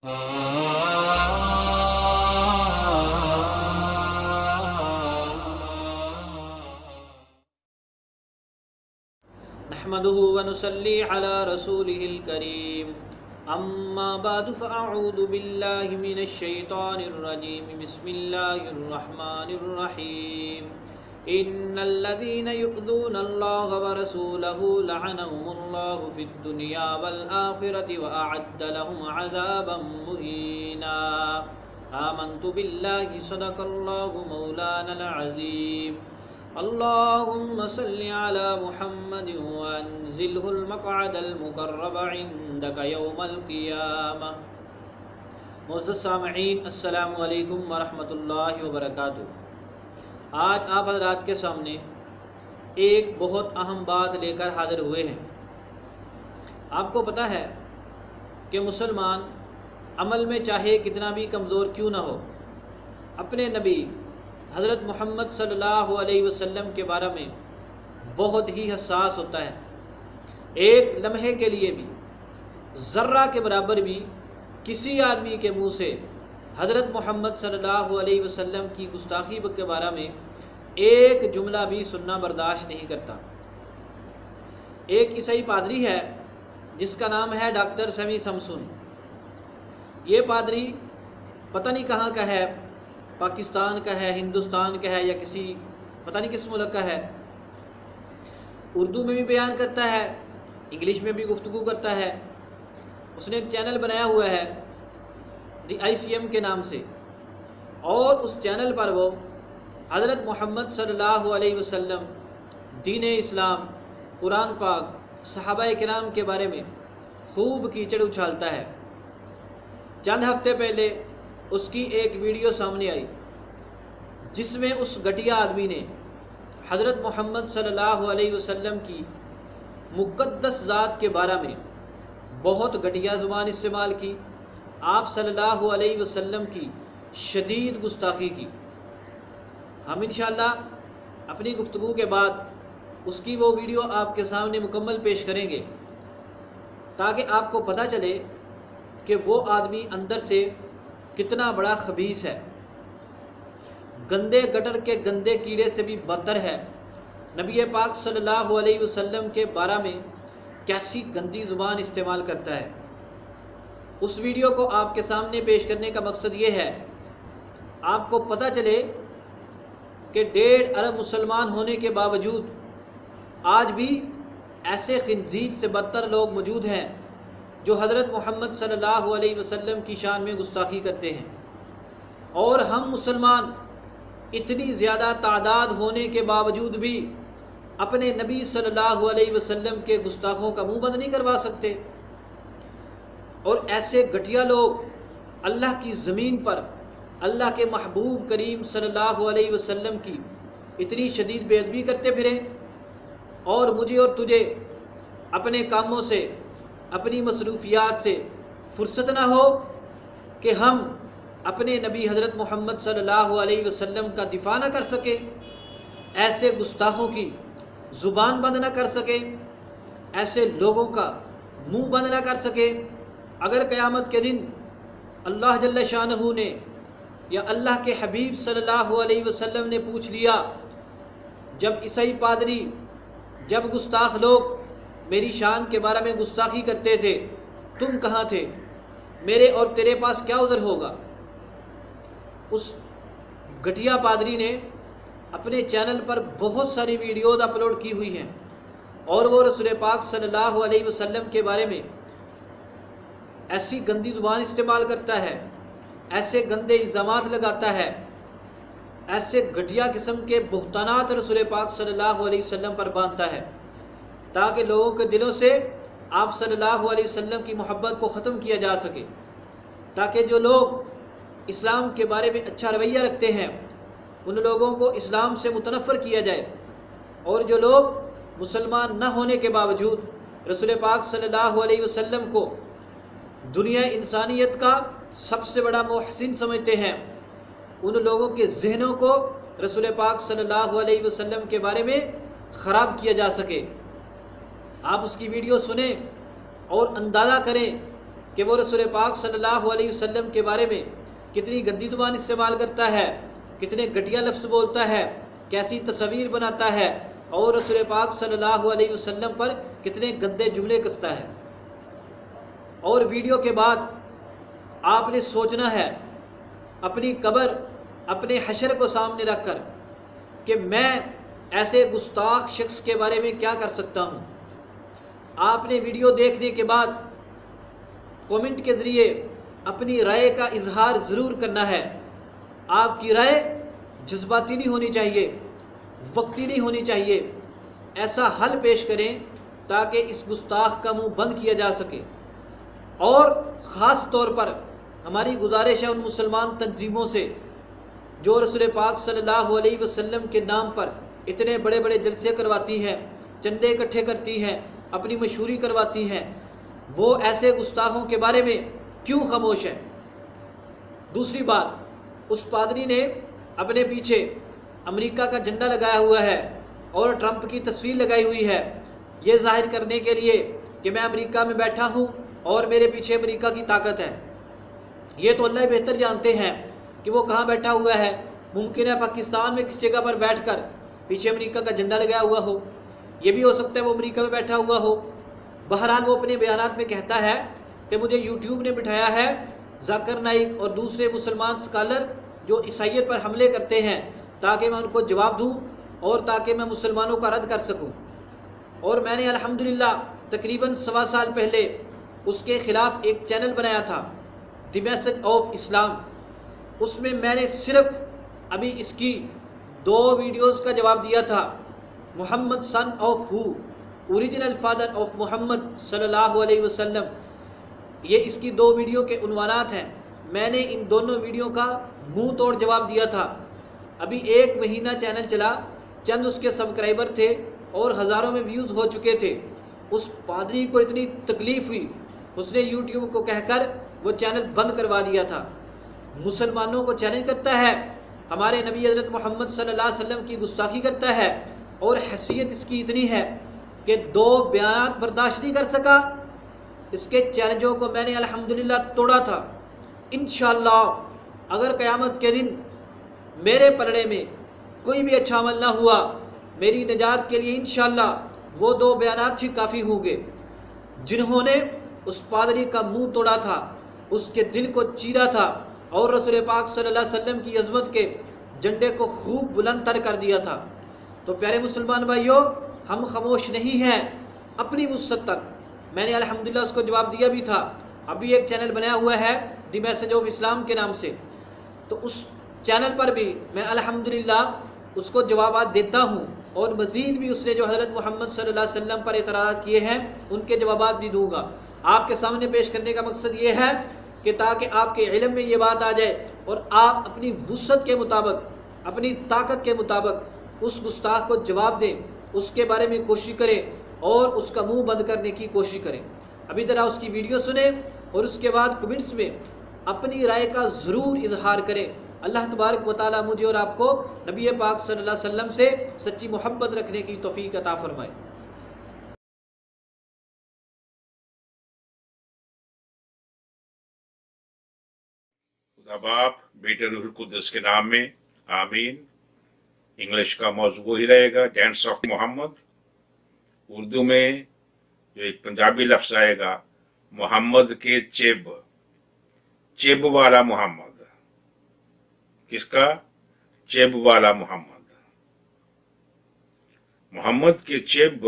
نحمده ونصلي على رسوله الكريم اما بعد فاعوذ بالله من الشيطان الرجيم بسم الله الرحمن الرحيم ان الذين يؤذون الله ورسوله لعنهم الله في الدنيا والآخرة واعد لهم عذابا مهينا آمنت بالله صدق الله مولانا العظيم اللهم صل على محمد وانزله المقعد المقرب عندك يوم القيامة۔ معزز سامعین، السلام علیکم ورحمۃ اللہ وبرکاتہ۔ آج آپ حضرات کے سامنے ایک بہت اہم بات لے کر حاضر ہوئے ہیں۔ آپ کو پتہ ہے کہ مسلمان عمل میں چاہے کتنا بھی کمزور کیوں نہ ہو، اپنے نبی حضرت محمد صلی اللہ علیہ وسلم کے بارے میں بہت ہی حساس ہوتا ہے۔ ایک لمحے کے لیے بھی، ذرہ کے برابر بھی کسی آدمی کے منہ سے حضرت محمد صلی اللہ علیہ وسلم کی گستاخی کے بارے میں ایک جملہ بھی سننا برداشت نہیں کرتا۔ ایک عیسائی پادری ہے جس کا نام ہے ڈاکٹر سیمی سمسون۔ یہ پادری پتہ نہیں کہاں کا ہے، پاکستان کا ہے، ہندوستان کا ہے، یا کسی پتہ نہیں کس ملک کا ہے۔ اردو میں بھی بیان کرتا ہے، انگلش میں بھی گفتگو کرتا ہے۔ اس نے ایک چینل بنایا ہوا ہے دی ICM کے نام سے، اور اس چینل پر وہ حضرت محمد صلی اللہ علیہ وسلم، دین اسلام، قرآن پاک، صحابہ کرام کے بارے میں خوب کیچڑ اچھالتا ہے۔ چند ہفتے پہلے اس کی ایک ویڈیو سامنے آئی جس میں اس گھٹیا آدمی نے حضرت محمد صلی اللہ علیہ وسلم کی مقدس ذات کے بارے میں بہت گھٹیا زبان استعمال کی، آپ صلی اللہ علیہ وسلم کی شدید گستاخی کی۔ ہم انشاءاللہ اپنی گفتگو کے بعد اس کی وہ ویڈیو آپ کے سامنے مکمل پیش کریں گے تاکہ آپ کو پتہ چلے کہ وہ آدمی اندر سے کتنا بڑا خبیث ہے، گندے گٹر کے گندے کیڑے سے بھی بدتر ہے۔ نبی پاک صلی اللہ علیہ وسلم کے بارے میں کیسی گندی زبان استعمال کرتا ہے۔ اس ویڈیو کو آپ کے سامنے پیش کرنے کا مقصد یہ ہے آپ کو پتہ چلے کہ 1.5 ارب مسلمان ہونے کے باوجود آج بھی ایسے خنزیر سے بدتر لوگ موجود ہیں جو حضرت محمد صلی اللہ علیہ وسلم کی شان میں گستاخی کرتے ہیں، اور ہم مسلمان اتنی زیادہ تعداد ہونے کے باوجود بھی اپنے نبی صلی اللہ علیہ وسلم کے گستاخوں کا منہ بند نہیں کروا سکتے۔ اور ایسے گھٹیا لوگ اللہ کی زمین پر اللہ کے محبوب کریم صلی اللہ علیہ وسلم کی اتنی شدید بے ادبی کرتے پھریں، اور مجھے اور تجھے اپنے کاموں سے، اپنی مصروفیات سے فرصت نہ ہو کہ ہم اپنے نبی حضرت محمد صلی اللہ علیہ وسلم کا دفاع نہ کر سکے، ایسے گستاخوں کی زبان بند نہ کر سکے، ایسے لوگوں کا منہ بند نہ کر سکے۔ اگر قیامت کے دن اللہ جل شانہ نے یا اللہ کے حبیب صلی اللہ علیہ وسلم نے پوچھ لیا، جب عیسائی پادری، جب گستاخ لوگ میری شان کے بارے میں گستاخی کرتے تھے، تم کہاں تھے؟ میرے اور تیرے پاس کیا عذر ہوگا؟ اس گھٹیا پادری نے اپنے چینل پر بہت ساری ویڈیوز اپلوڈ کی ہوئی ہیں، اور وہ رسول پاک صلی اللہ علیہ وسلم کے بارے میں ایسی گندی زبان استعمال کرتا ہے، ایسے گندے الزامات لگاتا ہے، ایسے گھٹیا قسم کے بہتانات رسول پاک صلی اللہ علیہ وسلم پر باندھتا ہے تاکہ لوگوں کے دلوں سے آپ صلی اللہ علیہ وسلم کی محبت کو ختم کیا جا سکے، تاکہ جو لوگ اسلام کے بارے میں اچھا رویہ رکھتے ہیں ان لوگوں کو اسلام سے متنفر کیا جائے، اور جو لوگ مسلمان نہ ہونے کے باوجود رسول پاک صلی اللہ علیہ وسلم کو دنیا انسانیت کا سب سے بڑا محسن سمجھتے ہیں، ان لوگوں کے ذہنوں کو رسول پاک صلی اللہ علیہ وسلم کے بارے میں خراب کیا جا سکے۔ آپ اس کی ویڈیو سنیں اور اندازہ کریں کہ وہ رسول پاک صلی اللہ علیہ وسلم کے بارے میں کتنی گندی زبان استعمال کرتا ہے، کتنے گھٹیا لفظ بولتا ہے، کیسی تصویر بناتا ہے، اور رسول پاک صلی اللہ علیہ وسلم پر کتنے گندے جملے کستا ہے۔ اور ویڈیو کے بعد آپ نے سوچنا ہے اپنی قبر، اپنے حشر کو سامنے رکھ کر کہ میں ایسے گستاخ شخص کے بارے میں کیا کر سکتا ہوں۔ آپ نے ویڈیو دیکھنے کے بعد کومنٹ کے ذریعے اپنی رائے کا اظہار ضرور کرنا ہے۔ آپ کی رائے جذباتی نہیں ہونی چاہیے، وقتی نہیں ہونی چاہیے۔ ایسا حل پیش کریں تاکہ اس گستاخ کا منہ بند کیا جا سکے۔ اور خاص طور پر ہماری گزارش ہے ان مسلمان تنظیموں سے جو رسول پاک صلی اللہ علیہ وسلم کے نام پر اتنے بڑے بڑے جلسے کرواتی ہیں، چندے اکٹھے کرتی ہیں، اپنی مشہوری کرواتی ہیں، وہ ایسے گستاخوں کے بارے میں کیوں خاموش ہے؟ دوسری بات، اس پادری نے اپنے پیچھے امریکہ کا جھنڈا لگایا ہوا ہے اور ٹرمپ کی تصویر لگائی ہوئی ہے، یہ ظاہر کرنے کے لیے کہ میں امریکہ میں بیٹھا ہوں اور میرے پیچھے امریکہ کی طاقت ہے۔ یہ تو اللہ بہتر جانتے ہیں کہ وہ کہاں بیٹھا ہوا ہے۔ ممکن ہے پاکستان میں کس جگہ پر بیٹھ کر پیچھے امریکہ کا جھنڈا لگایا ہوا ہو، یہ بھی ہو سکتا ہے وہ امریکہ میں بیٹھا ہوا ہو۔ بہرحال وہ اپنے بیانات میں کہتا ہے کہ مجھے یوٹیوب نے بٹھایا ہے، ذاکر نائک اور دوسرے مسلمان سکالر جو عیسائیت پر حملے کرتے ہیں تاکہ میں ان کو جواب دوں اور تاکہ میں مسلمانوں کا رد کر سکوں۔ اور میں نے الحمدللہ تقریباً 1.25 سال پہلے اس کے خلاف ایک چینل بنایا تھا، دی میسج آف اسلام۔ اس میں نے صرف ابھی اس کی 2 ویڈیوز کا جواب دیا تھا، Muhammad son of who, original father of Muhammad صلی اللہ علیہ وسلم۔ یہ اس کی 2 ویڈیو کے عنوانات ہیں۔ میں نے ان دونوں ویڈیو کا منہ توڑ جواب دیا تھا۔ ابھی 1 مہینہ چینل چلا، چند اس کے سبسکرائبر تھے اور ہزاروں میں ویوز ہو چکے تھے۔ اس پادری کو اتنی تکلیف ہوئی، اس نے یوٹیوب کو کہہ کر وہ چینل بند کروا دیا تھا۔ مسلمانوں کو چیلنج کرتا ہے، ہمارے نبی حضرت محمد صلی اللہ علیہ وسلم کی گستاخی کرتا ہے، اور حیثیت اس کی اتنی ہے کہ 2 بیانات برداشت نہیں کر سکا۔ اس کے چیلنجوں کو میں نے الحمدللہ توڑا تھا۔ انشاءاللہ اگر قیامت کے دن میرے پلڑے میں کوئی بھی اچھا عمل نہ ہوا، میری نجات کے لیے انشاءاللہ وہ 2 بیانات ہی کافی ہوں گے۔ جنہوں نے اس پادری کا منہ توڑا تھا، اس کے دل کو چیرا تھا اور رسول پاک صلی اللہ علیہ وسلم کی عظمت کے جھنڈے کو خوب بلند تر کر دیا تھا۔ تو پیارے مسلمان بھائیوں، ہم خاموش نہیں ہیں اپنی وسعت تک۔ میں نے الحمدللہ اس کو جواب دیا بھی تھا۔ ابھی ایک چینل بنایا ہوا ہے دی میسج آف اسلام کے نام سے، تو اس چینل پر بھی میں الحمدللہ اس کو جوابات دیتا ہوں، اور مزید بھی اس نے جو حضرت محمد صلی اللہ علیہ وسلم پر اعتراضات کیے ہیں ان کے جوابات بھی دوں گا۔ آپ کے سامنے پیش کرنے کا مقصد یہ ہے کہ تاکہ آپ کے علم میں یہ بات آ جائے اور آپ اپنی وسعت کے مطابق، اپنی طاقت کے مطابق اس گستاخ کو جواب دیں، اس کے بارے میں کوشش کریں اور اس کا منہ بند کرنے کی کوشش کریں۔ ابھی ذرا اس کی ویڈیو سنیں اور اس کے بعد کمنٹس میں اپنی رائے کا ضرور اظہار کریں۔ اللہ تبارک و تعالیٰ مجھے اور آپ کو نبی پاک صلی اللہ علیہ وسلم سے سچی محبت رکھنے کی توفیق عطا فرمائے۔ خدا باپ، بیٹے روح القدس کے نام میں آمین۔ انگلش کا موضوع وہی رہے گا، ڈینس آف محمد۔ اردو میں جو ایک پنجابی لفظ آئے گا، محمد کے چیب، چیب والا محمد۔ کس کا؟ چیب والا محمد۔ محمد کے چیب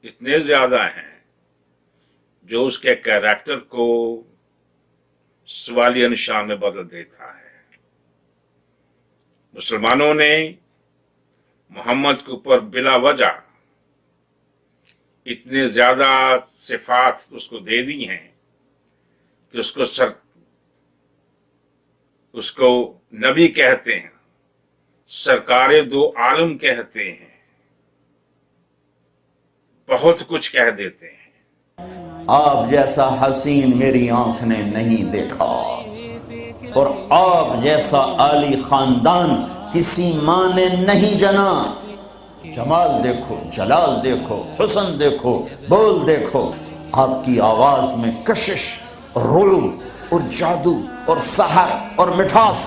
اتنے زیادہ ہیں جو اس کے کیریکٹر کو سوالیہ نشان میں بدل دیتا ہے۔ مسلمانوں نے محمد کے اوپر بلا وجہ اتنے زیادہ صفات اس کو دے دی ہیں کہ اس کو نبی کہتے ہیں، سرکار 2 عالم کہتے ہیں، بہت کچھ کہہ دیتے ہیں۔ آپ جیسا حسین میری آنکھ نے نہیں دیکھا، اور آپ جیسا عالی خاندان کسی ماں نے نہیں جنا۔ جمال دیکھو، جلال دیکھو، حسن دیکھو، بول دیکھو، آپ کی آواز میں کشش رعب اور جادو اور سحر اور مٹھاس.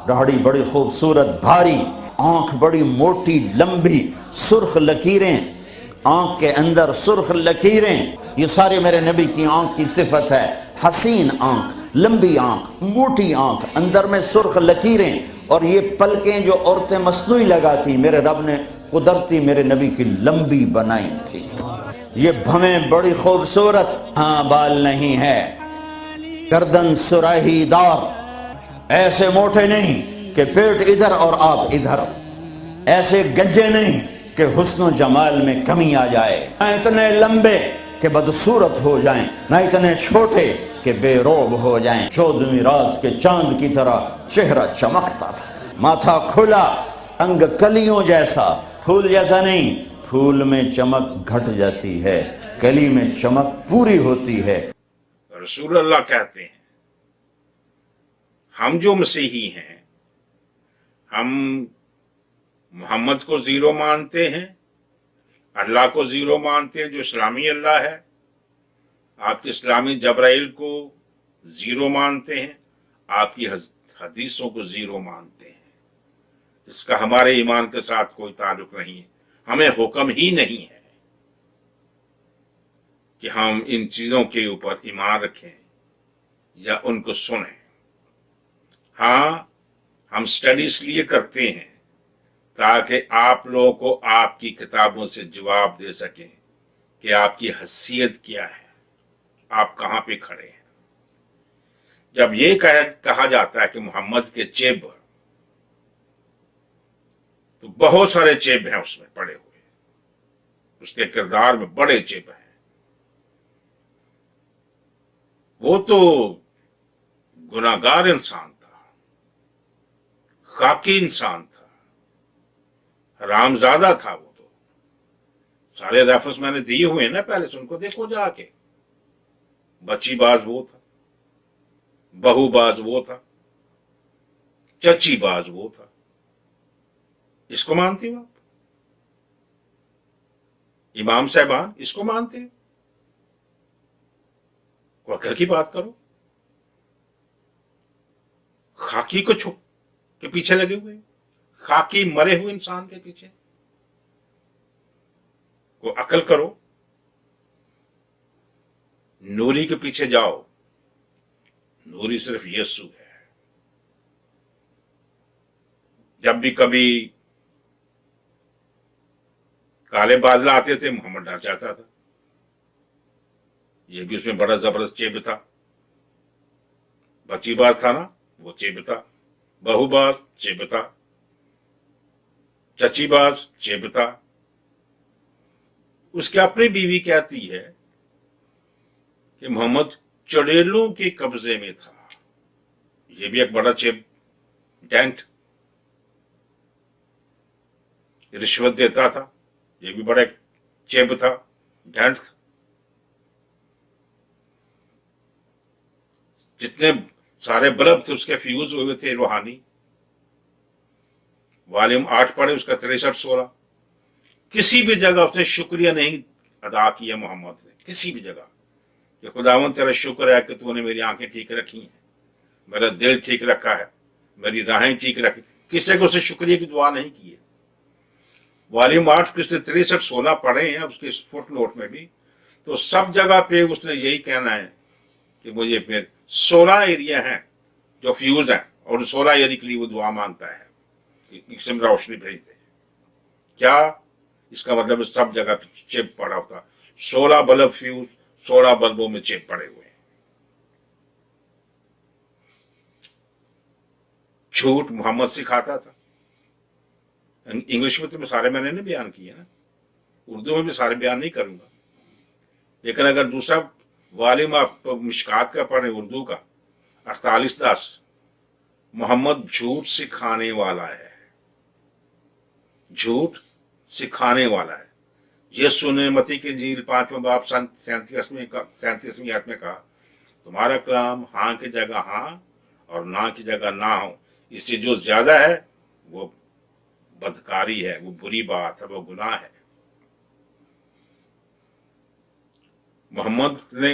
داڑھی بڑی خوبصورت بھاری، آنکھ بڑی موٹی لمبی، سرخ لکیریں، آنکھ کے اندر سرخ لکیریں. یہ سارے میرے نبی کی آنکھ کی صفت ہے. حسین آنکھ، لمبی آنکھ، موٹی آنکھ، اندر میں سرخ لکیریں. اور یہ پلکیں جو عورتیں مصنوعی لگاتی، میرے رب نے قدرتی میرے نبی کی لمبی بنائی تھی. یہ بھویں بڑی خوبصورت، ہاں بال نہیں ہے. گردن سراہی دار، ایسے موٹے نہیں کہ پیٹ ادھر اور آپ ادھر، ایسے گجے نہیں کہ حسن و جمال میں کمی آ جائے، نہ اتنے لمبے کہ بدصورت ہو جائیں، نہ اتنے چھوٹے کہ بے روب ہو جائیں. 14ویں رات کے چاند کی طرح چہرہ چمکتا تھا، ماتھا کھلا، رنگ کلیوں جیسا، پھول جیسا نہیں. پھول میں چمک گھٹ جاتی ہے، کلی میں چمک پوری ہوتی ہے. رسول اللہ کہتے ہیں ہم جو مسیحی ہیں ہم محمد کو زیرو مانتے ہیں، اللہ کو زیرو مانتے ہیں جو اسلامی اللہ ہے. آپ کے اسلامی جبرائیل کو زیرو مانتے ہیں، آپ کی حدیثوں کو زیرو مانتے ہیں. اس کا ہمارے ایمان کے ساتھ کوئی تعلق نہیں ہے. ہمیں حکم ہی نہیں ہے کہ ہم ان چیزوں کے اوپر ایمان رکھیں یا ان کو سنیں. ہاں ہم سٹڈی اس لیے کرتے ہیں تاکہ آپ لوگوں کو آپ کی کتابوں سے جواب دے سکیں کہ آپ کی حیثیت کیا ہے، آپ کہاں پہ کھڑے ہیں. جب یہ کہا جاتا ہے کہ محمد کے چیب، تو بہت سارے چیب ہیں اس میں پڑے ہوئے، اس کے کردار میں بڑے چیب ہیں. وہ تو گناہگار انسان تھا، خاکی انسان تھا، حرامزادہ تھا. وہ تو سارے ریفرنس میں نے دیے ہوئے ہیں نا پہلے سے، ان کو دیکھو جا کے. بچی باز وہ تھا، بہو باز وہ تھا، چچی باز وہ تھا. اس کو مانتے ہو آپ؟ امام صاحبان اس کو مانتے ہیں؟ کوئی عقل کی بات کرو. خاکی کو چھپ کے پیچھے لگے ہوئے، خاکی مرے ہوئے انسان کے پیچھے. کوئی عقل کرو. نوری کے پیچھے جاؤ، نوری صرف یسوع ہے. جب بھی کبھی کالے بادل آتے تھے محمد ڈر جاتا تھا. یہ بھی اس میں بڑا زبردست چیب تھا. بچی باز تھا نا، وہ چیب تھا. بہو باز چیب تھا، چچی باز چیب تھا. اس کی اپنی بیوی کہتی ہے کہ محمد چڑیلوں کے قبضے میں تھا. یہ بھی ایک بڑا چیب، ڈینٹ. رشوت دیتا تھا، یہ بھی بڑا ایک چیب تھا، ڈینٹ تھا. جتنے سارے بلب تھے اس کے فیوز ہوئے تھے روحانی. والیوم 8 پڑھے اس کا 63-16. کسی بھی جگہ اس نے شکریہ نہیں ادا کیا محمد نے، کسی بھی جگہ کہ خداوند تیرا شکر ہے کہ تو نے میری آنکھیں ٹھیک رکھی ہیں، میرا دل ٹھیک رکھا ہے، میری راہیں ٹھیک رکھی. کس جگہ اس نے شکریہ کی دعا نہیں کی ہے. والیوم 8 کس نے 63-16 پڑھے ہیں اس کے فٹ نوٹ میں بھی، تو سب جگہ پہ اس نے یہی کہنا ہے کہ مجھے پھر 16 ایریا ہیں جو فیوز ہیں، اور 16 ایریا کے لیے وہ دعا مانگتا ہے کہ قسم روشنی بھیج دے. کیا اس کا مطلب سب جگہ پہ چپ پڑا ہوتا. 16 بلب فیوز، 16 بلبوں میں چپ پڑے ہوئے ہیں. جھوٹ محمد سکھاتا تھا. انگلش میں تو سارے میں نے بیان کیے نا، اردو میں بھی سارے بیان نہیں کروں گا. لیکن اگر دوسرا والیوم آپ مشکات کا پڑھیں اردو کا 48-10، محمد جھوٹ سکھانے والا ہے، جھوٹ سکھانے والا ہے. یسوع نے متی کی انجیل 5واں باب 37ویں آیت میں کہا تمہارا کلام ہاں کی جگہ ہاں اور نہ کی جگہ نہ ہو، اس سے جو زیادہ ہے وہ بدکاری ہے، وہ بری بات ہے، وہ گناہ ہے. محمد نے